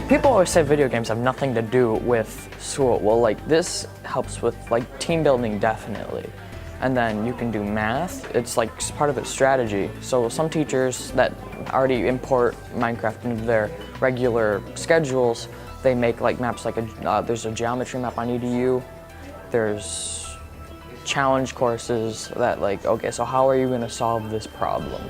People always say video games have nothing to do with school. Well, like this helps with like team building definitely. And then you can do math. It's like part of its strategy. So some teachers that already import Minecraft into their regular schedules, they make like maps like there's a geometry map on EDU. There's challenge courses that like, okay, so how are you going to solve this problem?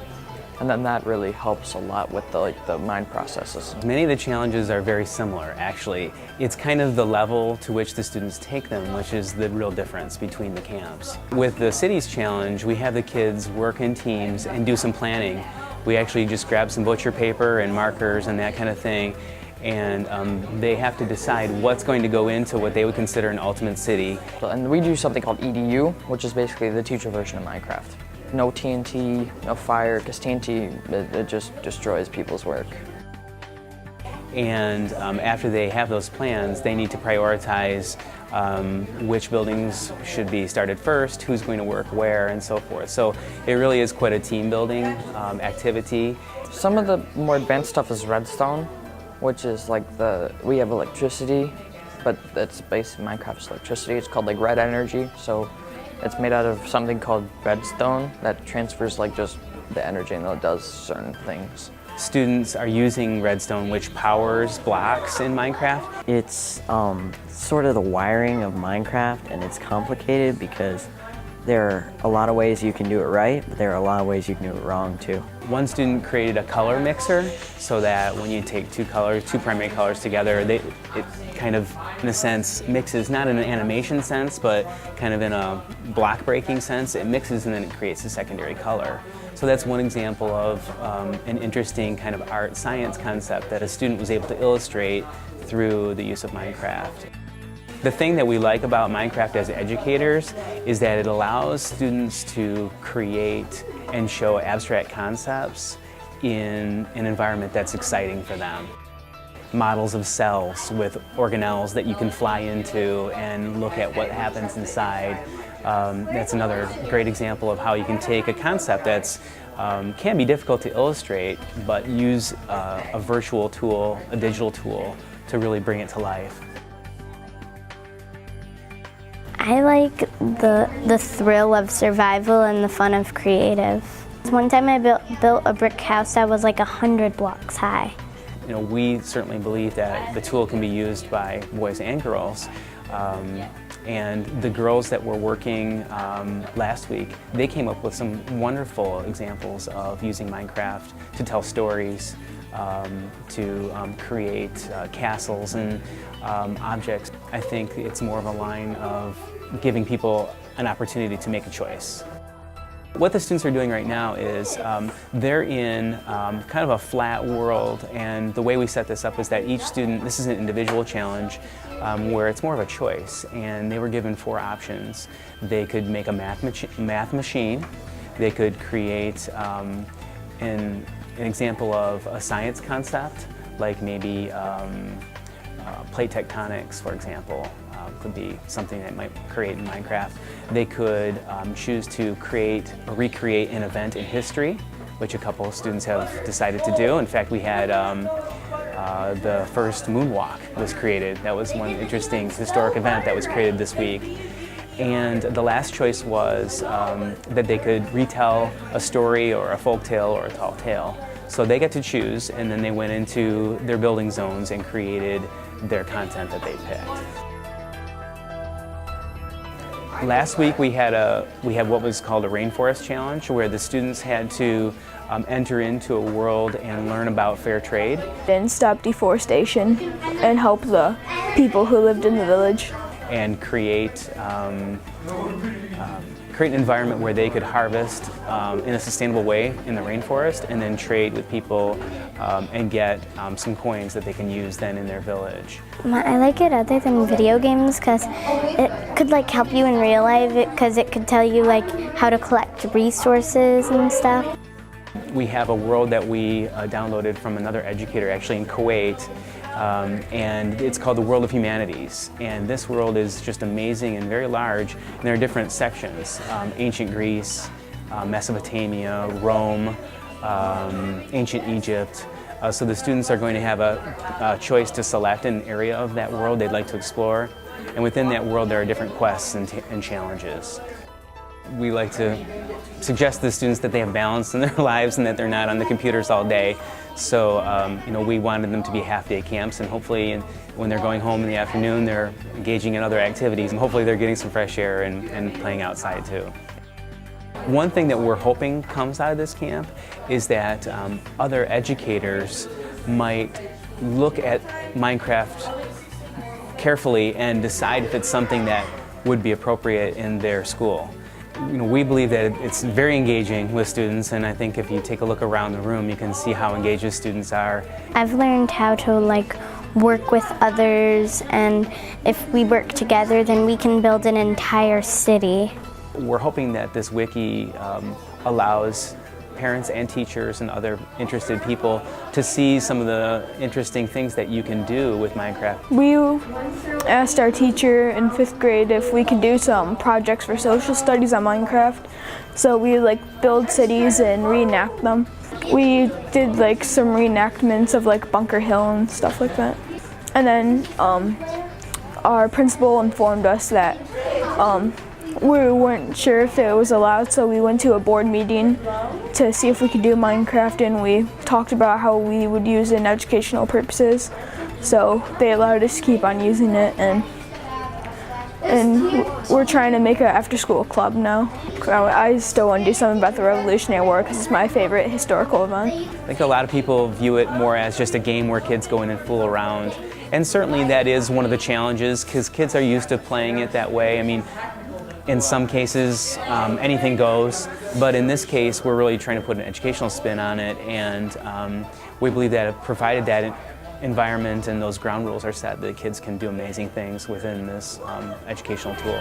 And then that really helps a lot with the mind processes. Many of the challenges are very similar, actually. It's kind of the level to which the students take them, which is the real difference between the camps. With the cities challenge, we have the kids work in teams and do some planning. We actually just grab some butcher paper and markers and that kind of thing, and they have to decide what's going to go into what they would consider an ultimate city. And we do something called EDU, which is basically the teacher version of Minecraft. No TNT, no fire, because TNT, it just destroys people's work. And after they have those plans, they need to prioritize which buildings should be started first, who's going to work where, and so forth. So it really is quite a team building activity. Some of the more advanced stuff is redstone, which is like we have electricity, but it's based in Minecraft's electricity. It's called like red energy. So it's made out of something called redstone that transfers like just the energy and it does certain things. Students are using redstone, which powers blocks in Minecraft. It's sort of the wiring of Minecraft, and it's complicated because there are a lot of ways you can do it right, but there are a lot of ways you can do it wrong too. One student created a color mixer so that when you take two primary colors together, it kind of, in a sense, mixes, not in an animation sense, but kind of in a block breaking sense. It mixes and then it creates a secondary color. So that's one example of an interesting kind of art science concept that a student was able to illustrate through the use of Minecraft. The thing that we like about Minecraft as educators is that it allows students to create and show abstract concepts in an environment that's exciting for them. Models of cells with organelles that you can fly into and look at what happens inside. That's another great example of how you can take a concept that's can be difficult to illustrate, but use a virtual tool, a digital tool, to really bring it to life. I like the thrill of survival and the fun of creative. One time I built a brick house that was like 100 blocks high. You know, we certainly believe that the tool can be used by boys and girls. And the girls that were working last week, they came up with some wonderful examples of using Minecraft to tell stories, to create castles and objects. I think it's more of a line of giving people an opportunity to make a choice. What the students are doing right now is they're in kind of a flat world, and the way we set this up is that each student, this is an individual challenge where it's more of a choice, and they were given 4 options. They could make a math machine, they could create an example of a science concept, like maybe plate tectonics, for example. Could be something that might create in Minecraft. They could choose to create or recreate an event in history, which a couple of students have decided to do. In fact, we had the first moonwalk was created. That was one interesting historic event that was created this week. And the last choice was that they could retell a story or a folk tale or a tall tale. So they get to choose, and then they went into their building zones and created their content that they picked. Last week we had what was called a rainforest challenge, where the students had to enter into a world and learn about fair trade. And stop deforestation and help the people who lived in the village. And create an environment where they could harvest in a sustainable way in the rainforest, and then trade with people and get some coins that they can use then in their village. I like it other than video games because it could like help you in real life because it could tell you like how to collect resources and stuff. We have a world that we downloaded from another educator actually in Kuwait, and it's called the World of Humanities. And this world is just amazing and very large, and there are different sections. Ancient Greece, Mesopotamia, Rome, ancient Egypt, So the students are going to have a choice to select an area of that world they'd like to explore. And within that world, there are different quests and challenges. We like to suggest to the students that they have balance in their lives and that they're not on the computers all day. So, we wanted them to be half-day camps, and hopefully when they're going home in the afternoon, they're engaging in other activities, and hopefully they're getting some fresh air and playing outside too. One thing that we're hoping comes out of this camp is that other educators might look at Minecraft carefully and decide if it's something that would be appropriate in their school. We believe that it's very engaging with students, and I think if you take a look around the room, you can see how engaged the students are. I've learned how to work with others, and if we work together, then we can build an entire city. We're hoping that this wiki allows parents and teachers and other interested people to see some of the interesting things that you can do with Minecraft. We asked our teacher in 5th grade if we could do some projects for social studies on Minecraft. So we build cities and reenact them. We did some reenactments of Bunker Hill and stuff like that. And then our principal informed us that we weren't sure if it was allowed, so we went to a board meeting to see if we could do Minecraft, and we talked about how we would use it in educational purposes. So they allowed us to keep on using it, and we're trying to make an after-school club now. I still want to do something about the Revolutionary War because it's my favorite historical event. I think a lot of people view it more as just a game where kids go in and fool around, and certainly that is one of the challenges because kids are used to playing it that way. I mean, in some cases, anything goes, but in this case, we're really trying to put an educational spin on it, and we believe that provided that environment and those ground rules are set, the kids can do amazing things within this educational tool.